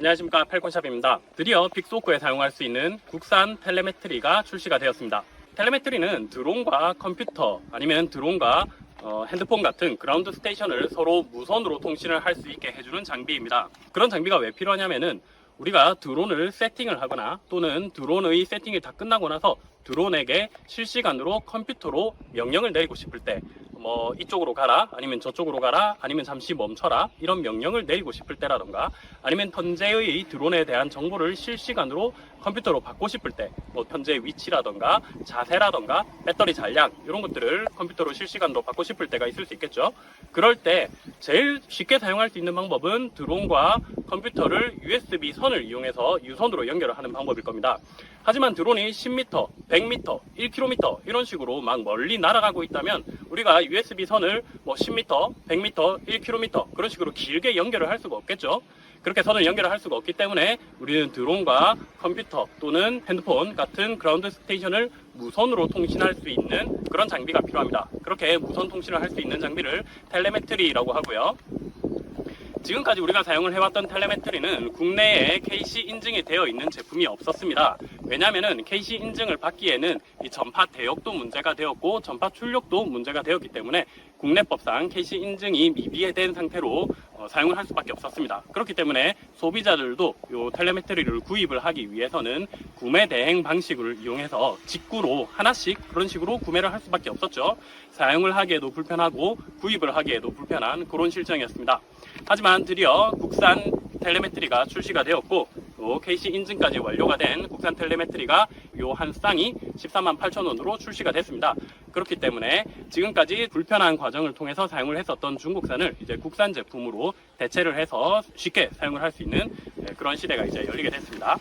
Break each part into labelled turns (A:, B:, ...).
A: 안녕하십니까, 팔콘샵입니다. 드디어 빅소크에 사용할 수 있는 국산 텔레메트리가 출시가 되었습니다. 텔레메트리는 드론과 컴퓨터 아니면 드론과 핸드폰 같은 그라운드 스테이션을 서로 무선으로 통신을 할 수 있게 해주는 장비입니다. 그런 장비가 왜 필요하냐면은 우리가 드론을 세팅을 하거나 또는 드론의 세팅이 다 끝나고 나서 드론에게 실시간으로 컴퓨터로 명령을 내리고 싶을 때 이쪽으로 가라, 아니면 저쪽으로 가라, 아니면 잠시 멈춰라, 이런 명령을 내리고 싶을 때라던가, 아니면 현재의 드론에 대한 정보를 실시간으로 컴퓨터로 받고 싶을 때 현재 위치라던가 자세라던가 배터리 잔량 이런 것들을 컴퓨터로 실시간으로 받고 싶을 때가 있을 수 있겠죠. 그럴 때 제일 쉽게 사용할 수 있는 방법은 드론과 컴퓨터를 USB 선을 이용해서 유선으로 연결을 하는 방법일 겁니다. 하지만 드론이 10m, 100m, 1km 이런 식으로 막 멀리 날아가고 있다면 우리가 USB 선을 10m, 100m, 1km 그런 식으로 길게 연결을 할 수가 없겠죠. 그렇게 선을 연결을 할 수가 없기 때문에 우리는 드론과 컴퓨터 또는 핸드폰 같은 그라운드 스테이션을 무선으로 통신할 수 있는 그런 장비가 필요합니다. 그렇게 무선 통신을 할 수 있는 장비를 텔레메트리라고 하고요. 지금까지 우리가 사용을 해왔던 텔레메트리는 국내에 KC 인증이 되어 있는 제품이 없었습니다. 왜냐하면 KC 인증을 받기에는 이 전파 대역도 문제가 되었고 전파 출력도 문제가 되었기 때문에 국내법상 KC 인증이 미비된 상태로 사용을 할 수밖에 없었습니다. 그렇기 때문에 소비자들도 이 텔레메트리를 구입을 하기 위해서는 구매 대행 방식을 이용해서 직구로 하나씩 그런 식으로 구매를 할 수밖에 없었죠. 사용을 하기에도 불편하고 구입을 하기에도 불편한 그런 실정이었습니다. 하지만 드디어 국산 텔레메트리가 출시가 되었고 KC 인증까지 완료가 된 국산 텔레메트리가 요 한 쌍이 14만 8천 원으로 출시가 됐습니다. 그렇기 때문에 지금까지 불편한 과정을 통해서 사용을 했었던 중국산을 이제 국산 제품으로 대체를 해서 쉽게 사용을 할 수 있는 그런 시대가 이제 열리게 됐습니다.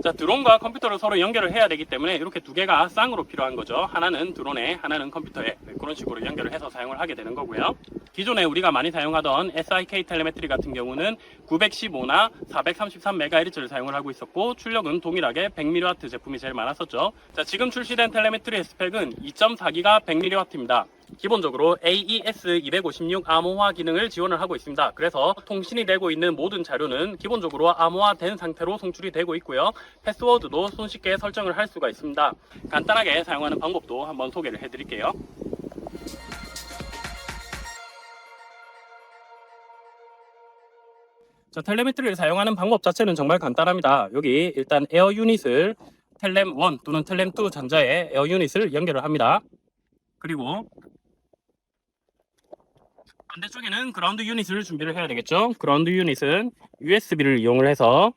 A: 자, 드론과 컴퓨터를 서로 연결을 해야 되기 때문에 이렇게 두 개가 쌍으로 필요한 거죠. 하나는 드론에, 하나는 컴퓨터에 그런 식으로 연결을 해서 사용을 하게 되는 거고요. 기존에 우리가 많이 사용하던 SIK 텔레메트리 같은 경우는 915나 433MHz를 사용을 하고 있었고 출력은 동일하게 100mW 제품이 제일 많았었죠. 자, 지금 출시된 텔레메트리의 스펙은 2.4기가 100mW입니다. 기본적으로 AES-256 암호화 기능을 지원을 하고 있습니다. 그래서 통신이 되고 있는 모든 자료는 기본적으로 암호화된 상태로 송출이 되고 있고요. 패스워드도 손쉽게 설정을 할 수가 있습니다. 간단하게 사용하는 방법도 한번 소개를 해드릴게요. 자, 텔레메트리를 사용하는 방법 자체는 정말 간단합니다. 여기 일단 에어 유닛을 텔렘1 또는 텔렘2 전자에 에어 유닛을 연결을 합니다. 그리고 반대쪽에는 그라운드 유닛을 준비를 해야 되겠죠. 그라운드 유닛은 USB를 이용을 해서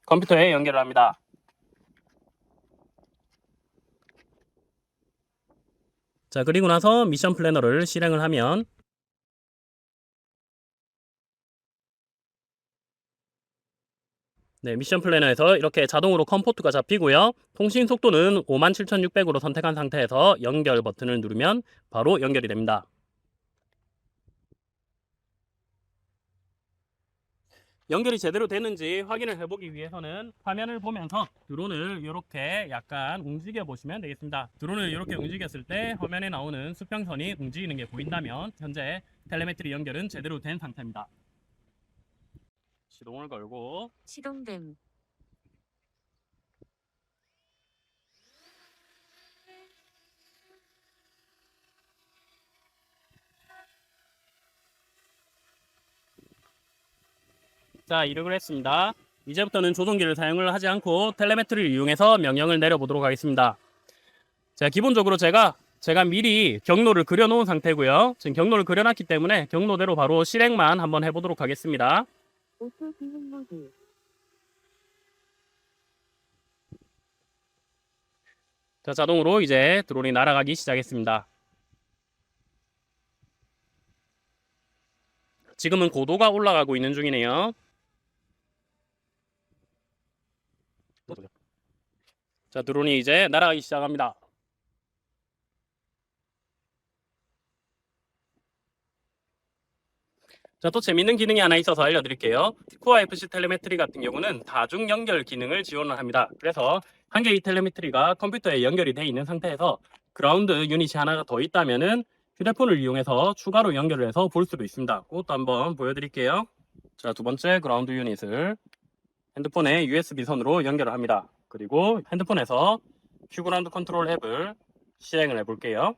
A: 컴퓨터에 연결을 합니다. 자, 그리고 나서 미션 플래너를 실행을 하면 미션 플래너에서 이렇게 자동으로 컴포트가 잡히고요. 통신 속도는 57,600으로 선택한 상태에서 연결 버튼을 누르면 바로 연결이 됩니다. 연결이 제대로 되는지 확인을 해보기 위해서는 화면을 보면서 드론을 이렇게 약간 움직여 보시면 되겠습니다. 드론을 이렇게 움직였을 때 화면에 나오는 수평선이 움직이는 게 보인다면 현재 텔레메트리 연결은 제대로 된 상태입니다. 시동을 걸고
B: 시동됨.
A: 자, 이륙을 했습니다. 이제부터는 조종기를 사용을 하지 않고 텔레메트리를 이용해서 명령을 내려보도록 하겠습니다. 자, 기본적으로 제가 미리 경로를 그려놓은 상태고요. 지금 경로를 그려놨기 때문에 경로대로 바로 실행만 한번 해보도록 하겠습니다.
B: 오토 비행 모드.
A: 자, 자동으로 이제 드론이 날아가기 시작했습니다. 지금은 고도가 올라가고 있는 중이네요. 자, 드론이 이제 날아가기 시작합니다. 자, 또 재밌는 기능이 하나 있어서 알려드릴게요. 티코아 FC 텔레메트리 같은 경우는 다중 연결 기능을 지원을 합니다. 그래서 한 개의 텔레메트리가 컴퓨터에 연결이 되어 있는 상태에서 그라운드 유닛이 하나가 더 있다면은 휴대폰을 이용해서 추가로 연결을 해서 볼 수도 있습니다. 그것도 한번 보여드릴게요. 자, 두 번째 그라운드 유닛을 핸드폰의 USB 선으로 연결을 합니다. 그리고 핸드폰에서 큐그라운드 컨트롤 앱을 실행을 해볼게요.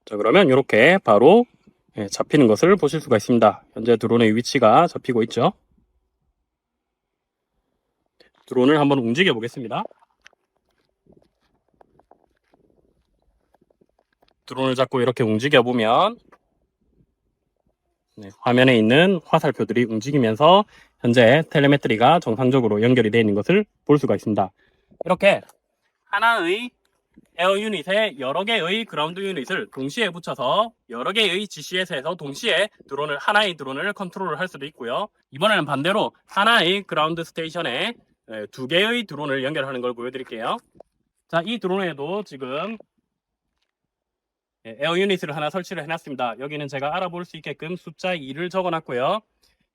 A: 자, 그러면 이렇게 바로 잡히는 것을 보실 수가 있습니다. 현재 드론의 위치가 잡히고 있죠. 드론을 한번 움직여 보겠습니다. 드론을 잡고 이렇게 움직여 보면 화면에 있는 화살표들이 움직이면서 현재 텔레메트리가 정상적으로 연결이 되어 있는 것을 볼 수가 있습니다. 이렇게 하나의 에어 유닛에 여러 개의 그라운드 유닛을 동시에 붙여서 여러 개의 GCS에서 동시에 하나의 드론을 컨트롤을 할 수도 있고요. 이번에는 반대로 하나의 그라운드 스테이션에 두 개의 드론을 연결하는 걸 보여드릴게요. 자, 이 드론에도 지금 에어 유닛을 하나 설치를 해놨습니다. 여기는 제가 알아볼 수 있게끔 숫자 2를 적어놨고요.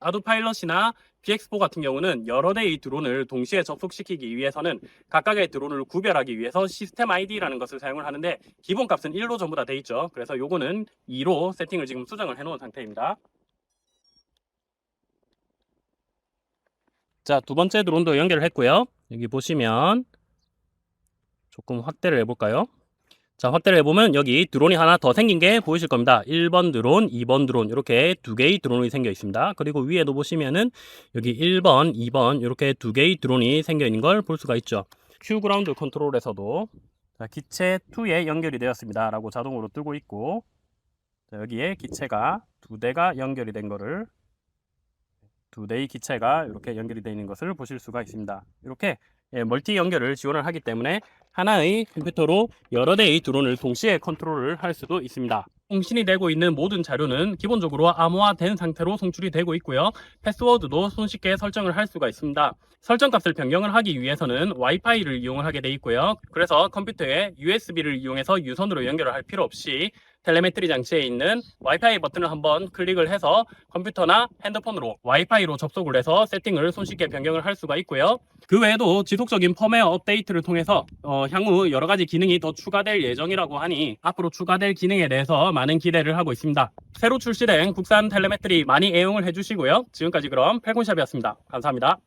A: 아두파일럿이나 BX4 같은 경우는 여러 대의 드론을 동시에 접속시키기 위해서는 각각의 드론을 구별하기 위해서 시스템 ID라는 것을 사용을 하는데 기본값은 1로 전부 다 돼 있죠. 그래서 요거는 2로 세팅을 지금 수정을 해놓은 상태입니다. 자, 두 번째 드론도 연결을 했고요. 여기 보시면 조금 확대를 해볼까요? 자, 확대를 해보면 여기 드론이 하나 더 생긴 게 보이실 겁니다. 1번 드론, 2번 드론 이렇게 두 개의 드론이 생겨 있습니다. 그리고 위에도 보시면은 여기 1번, 2번 이렇게 두 개의 드론이 생겨 있는 걸 볼 수가 있죠. Q 그라운드 컨트롤에서도 기체 2에 연결이 되었습니다 라고 자동으로 뜨고 있고, 자, 여기에 기체가 두 대가 연결이 된 거를, 두 대의 기체가 이렇게 연결이 되어 있는 것을 보실 수가 있습니다. 이렇게 멀티 연결을 지원을 하기 때문에 하나의 컴퓨터로 여러 대의 드론을 동시에 컨트롤을 할 수도 있습니다. 통신이 되고 있는 모든 자료는 기본적으로 암호화된 상태로 송출이 되고 있고요. 패스워드도 손쉽게 설정을 할 수가 있습니다. 설정값을 변경을 하기 위해서는 와이파이를 이용을 하게 돼 있고요. 그래서 컴퓨터에 USB를 이용해서 유선으로 연결을 할 필요 없이 텔레메트리 장치에 있는 와이파이 버튼을 한번 클릭을 해서 컴퓨터나 핸드폰으로 와이파이로 접속을 해서 세팅을 손쉽게 변경을 할 수가 있고요. 그 외에도 지속적인 펌웨어 업데이트를 통해서 향후 여러 가지 기능이 더 추가될 예정이라고 하니 앞으로 추가될 기능에 대해서 많은 기대를 하고 있습니다. 새로 출시된 국산 텔레메트리 많이 애용을 해주시고요. 지금까지 그럼 팔콘샵이었습니다. 감사합니다.